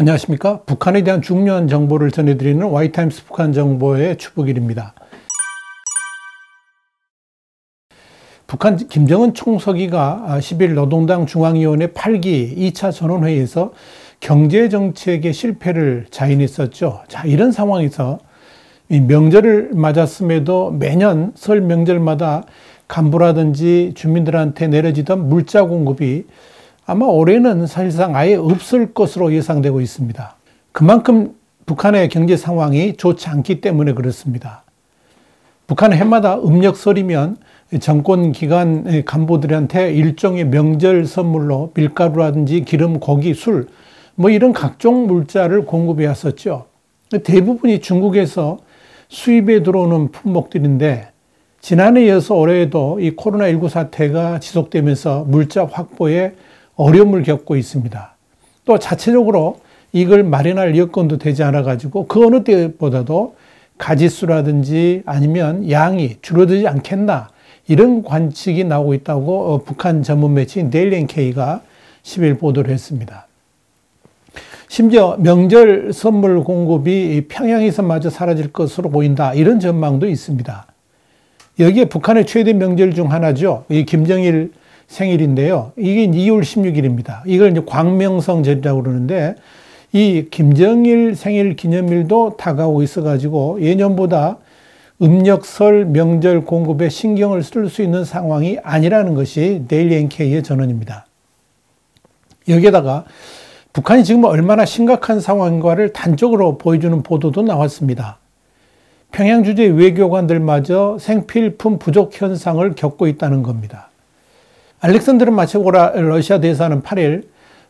안녕하십니까. 북한에 대한 중요한 정보를 전해드리는 Y타임스 북한 정보의 추복일입니다. 북한 김정은 총서기가 10일 노동당 중앙위원회 8기 2차 전원회의에서 경제정책의 실패를 자인했었죠. 자, 이런 상황에서 이 명절을 맞았음에도 매년 설 명절마다 간부라든지 주민들한테 내려지던 물자 공급이 아마 올해는 사실상 아예 없을 것으로 예상되고 있습니다. 그만큼 북한의 경제 상황이 좋지 않기 때문에 그렇습니다. 북한은 해마다 음력설이면 정권 기관 간부들한테 일종의 명절 선물로 밀가루라든지 기름, 고기, 술 이런 각종 물자를 공급해 왔었죠. 대부분이 중국에서 수입에 들어오는 품목들인데 지난해에 이어서 올해에도 이 코로나19 사태가 지속되면서 물자 확보에 어려움을 겪고 있습니다. 또 자체적으로 이걸 마련할 여건도 되지 않아 가지고 그 어느 때보다도 가짓수라든지 아니면 양이 줄어들지 않겠나 이런 관측이 나오고 있다고 북한 전문 매체인 데일리 NK가 10일 보도를 했습니다. 심지어 명절 선물 공급이 평양에서마저 사라질 것으로 보인다 이런 전망도 있습니다. 여기에 북한의 최대 명절 중 하나죠. 이 김정일 생일인데요. 이게 2월 16일입니다. 이걸 이제 광명성절이라고 그러는데 이 김정일 생일 기념일도 다가오고 있어가지고 예년보다 음력설 명절 공급에 신경을 쓸 수 있는 상황이 아니라는 것이 데일리 NK의 전언입니다. 여기에다가 북한이 지금 얼마나 심각한 상황인가를 단적으로 보여주는 보도도 나왔습니다. 평양 주재 외교관들마저 생필품 부족 현상을 겪고 있다는 겁니다. 알렉산드르 마체고라 러시아 대사는 8일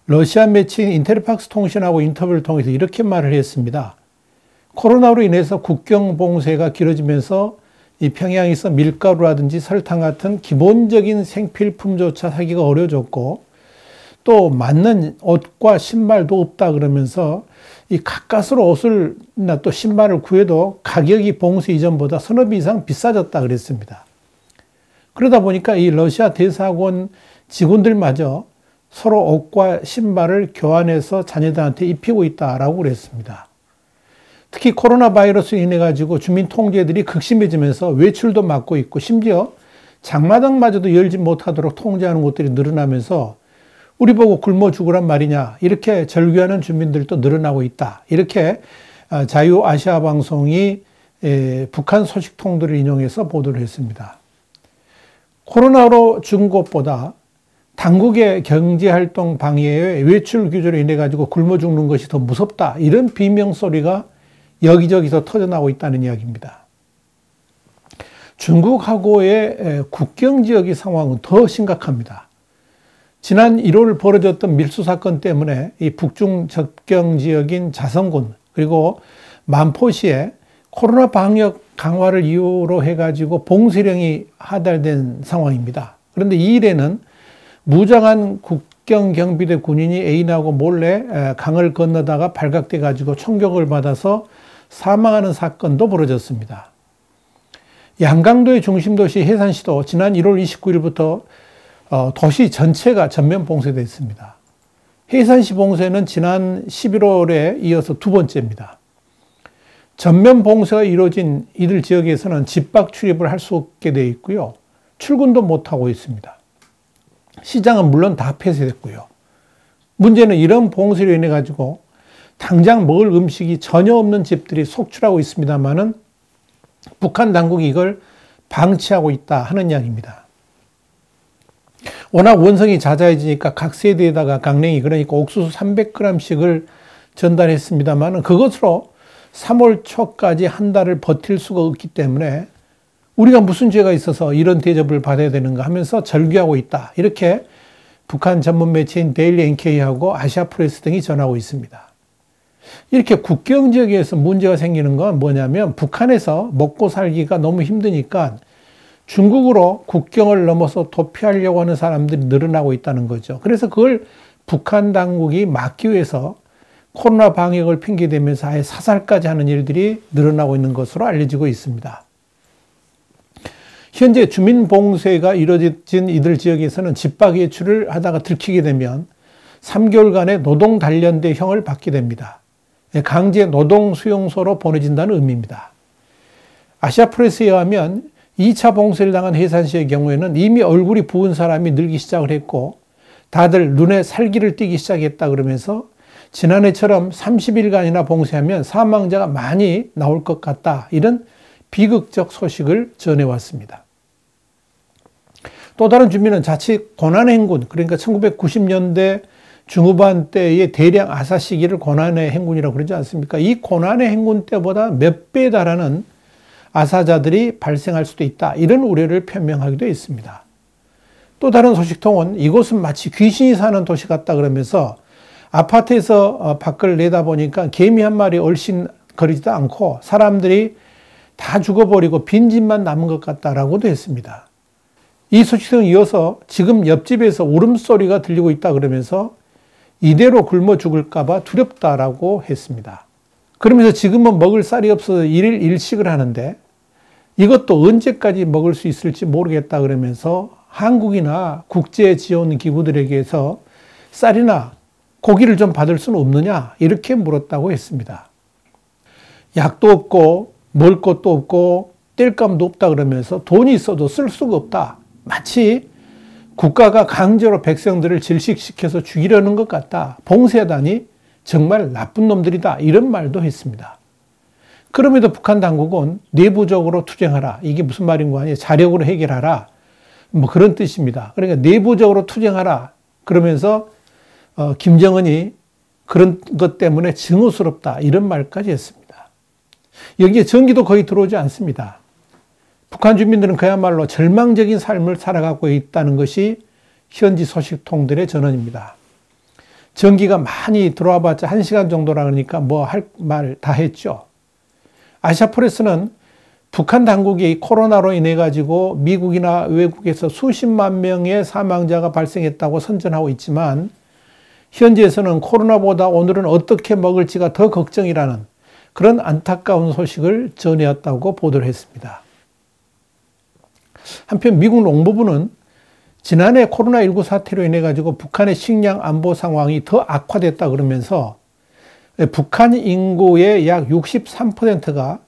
러시아 매체인 인테르팍스 통신하고 인터뷰를 통해서 이렇게 말을 했습니다. 코로나로 인해서 국경 봉쇄가 길어지면서 이 평양에서 밀가루라든지 설탕 같은 기본적인 생필품조차 사기가 어려워졌고 또 맞는 옷과 신발도 없다 그러면서 이 가까스로 옷을나 또 신발을 구해도 가격이 봉쇄 이전보다 서너 배 이상 비싸졌다 그랬습니다. 그러다 보니까 이 러시아 대사관 직원들마저 서로 옷과 신발을 교환해서 자녀들한테 입히고 있다라고 그랬습니다. 특히 코로나 바이러스로 인해 가지고 주민 통제들이 극심해지면서 외출도 막고 있고 심지어 장마당마저도 열지 못하도록 통제하는 곳들이 늘어나면서 우리 보고 굶어 죽으란 말이냐 이렇게 절규하는 주민들도 늘어나고 있다. 이렇게 자유아시아 방송이 북한 소식통들을 인용해서 보도를 했습니다. 코로나로 죽은 것보다 당국의 경제활동 방해에 외출 규제로 인해 가지고 굶어 죽는 것이 더 무섭다. 이런 비명소리가 여기저기서 터져나오고 있다는 이야기입니다. 중국하고의 국경 지역의 상황은 더 심각합니다. 지난 1월 벌어졌던 밀수 사건 때문에 이 북중 접경 지역인 자성군 그리고 만포시에 코로나 방역 강화를 이유로 해가지고 봉쇄령이 하달된 상황입니다. 그런데 이 일에는 무장한 국경경비대 군인이 애인하고 몰래 강을 건너다가 발각돼 가지고 총격을 받아서 사망하는 사건도 벌어졌습니다. 양강도의 중심도시 해산시도 지난 1월 29일부터 도시 전체가 전면 봉쇄됐습니다. 해산시 봉쇄는 지난 11월에 이어서 두 번째입니다. 전면 봉쇄가 이루어진 이들 지역에서는 집밖 출입을 할 수 없게 되어 있고요. 출근도 못하고 있습니다. 시장은 물론 다 폐쇄됐고요. 문제는 이런 봉쇄로 인해 가지고 당장 먹을 음식이 전혀 없는 집들이 속출하고 있습니다만은 북한 당국이 이걸 방치하고 있다 하는 이야기입니다. 워낙 원성이 잦아지니까 각 세대에다가 강냉이 그러니까 옥수수 300g씩을 전달했습니다만은 그것으로 3월 초까지 한 달을 버틸 수가 없기 때문에 우리가 무슨 죄가 있어서 이런 대접을 받아야 되는가 하면서 절규하고 있다. 이렇게 북한 전문 매체인 데일리 NK하고 아시아프레스 등이 전하고 있습니다. 이렇게 국경 지역에서 문제가 생기는 건 뭐냐면 북한에서 먹고 살기가 너무 힘드니까 중국으로 국경을 넘어서 도피하려고 하는 사람들이 늘어나고 있다는 거죠. 그래서 그걸 북한 당국이 막기 위해서 코로나 방역을 핑계대면서 아예 사살까지 하는 일들이 늘어나고 있는 것으로 알려지고 있습니다. 현재 주민 봉쇄가 이루어진 이들 지역에서는 집밖 외출을 하다가 들키게 되면 3개월간의 노동 단련대형을 받게 됩니다. 강제 노동 수용소로 보내진다는 의미입니다. 아시아프레스에 의하면 2차 봉쇄를 당한 해산시의 경우에는 이미 얼굴이 부은 사람이 늘기 시작을 했고 다들 눈에 살기를 띠기 시작했다 그러면서 지난해처럼 30일간이나 봉쇄하면 사망자가 많이 나올 것 같다. 이런 비극적 소식을 전해왔습니다. 또 다른 주민은 자칫 고난의 행군, 그러니까 1990년대 중후반 때의 대량 아사 시기를 고난의 행군이라고 그러지 않습니까? 이 고난의 행군 때보다 몇 배에 달하는 아사자들이 발생할 수도 있다. 이런 우려를 표명하기도 했습니다. 또 다른 소식통은 이곳은 마치 귀신이 사는 도시 같다 그러면서 아파트에서 밖을 내다보니까 개미 한 마리 얼씬 거리지도 않고 사람들이 다 죽어버리고 빈집만 남은 것 같다라고도 했습니다. 이 소식통은 이어서 지금 옆집에서 울음소리가 들리고 있다 그러면서 이대로 굶어 죽을까봐 두렵다라고 했습니다. 그러면서 지금은 먹을 쌀이 없어서 일일 일식을 하는데 이것도 언제까지 먹을 수 있을지 모르겠다 그러면서 한국이나 국제 지원 기구들에게서 쌀이나 고기를 좀 받을 수는 없느냐 이렇게 물었다고 했습니다. 약도 없고 먹을 것도 없고 뗄감도 없다 그러면서 돈이 있어도 쓸 수가 없다. 마치 국가가 강제로 백성들을 질식시켜서 죽이려는 것 같다. 봉쇄하다니 정말 나쁜 놈들이다. 이런 말도 했습니다. 그럼에도 북한 당국은 내부적으로 투쟁하라. 이게 무슨 말인 거 아니에요? 자력으로 해결하라. 뭐 그런 뜻입니다. 그러니까 내부적으로 투쟁하라. 그러면서 김정은이 그런 것 때문에 증오스럽다. 이런 말까지 했습니다. 여기에 전기도 거의 들어오지 않습니다. 북한 주민들은 그야말로 절망적인 삶을 살아가고 있다는 것이 현지 소식통들의 전언입니다. 전기가 많이 들어와 봤자 1시간 정도라 그러니까 뭐 할 말 다 했죠. 아시아프레스는 북한 당국이 코로나로 인해 가지고 미국이나 외국에서 수십만 명의 사망자가 발생했다고 선전하고 있지만 현지에서는 코로나보다 오늘은 어떻게 먹을지가 더 걱정이라는 그런 안타까운 소식을 전해왔다고 보도를 했습니다. 한편 미국 농무부는 지난해 코로나19 사태로 인해 가지고 북한의 식량 안보 상황이 더 악화됐다 그러면서 북한 인구의 약 63%가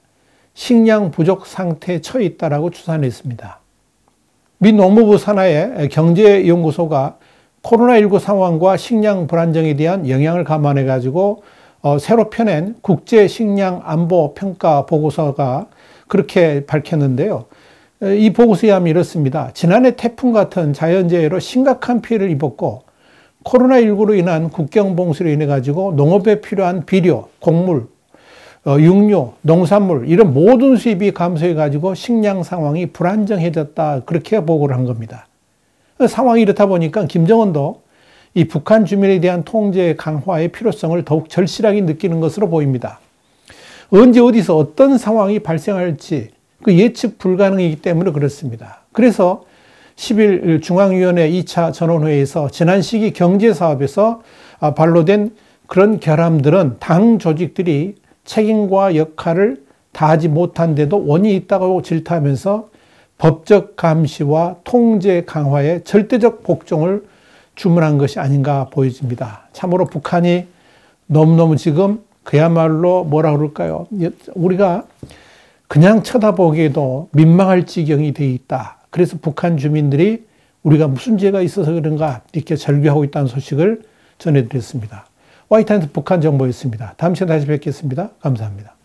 식량 부족 상태에 처해 있다라고 추산했습니다. 미 농무부 산하의 경제연구소가 코로나19 상황과 식량 불안정에 대한 영향을 감안해 가지고 새로 펴낸 국제 식량 안보 평가 보고서가 그렇게 밝혔는데요. 이 보고서에 하면 이렇습니다. 지난해 태풍 같은 자연재해로 심각한 피해를 입었고 코로나19로 인한 국경 봉쇄로 인해 가지고 농업에 필요한 비료, 곡물, 육류, 농산물 이런 모든 수입이 감소해 가지고 식량 상황이 불안정해졌다. 그렇게 보고를 한 겁니다. 상황이 이렇다 보니까 김정은도 이 북한 주민에 대한 통제 강화의 필요성을 더욱 절실하게 느끼는 것으로 보입니다. 언제 어디서 어떤 상황이 발생할지 그 예측 불가능이기 때문에 그렇습니다. 그래서 10일 중앙위원회 2차 전원회의에서 지난 시기 경제사업에서 반로된 그런 결함들은 당 조직들이 책임과 역할을 다하지 못한 데도 원인이 있다고 질타하면서 법적 감시와 통제 강화에 절대적 복종을 주문한 것이 아닌가 보여집니다. 참으로 북한이 너무너무 지금 그야말로 뭐라 그럴까요? 우리가 그냥 쳐다보기에도 민망할 지경이 돼 있다. 그래서 북한 주민들이 우리가 무슨 죄가 있어서 그런가 이렇게 절규하고 있다는 소식을 전해드렸습니다. 화이트하이트 북한 정보였습니다. 다음 시간에 다시 뵙겠습니다. 감사합니다.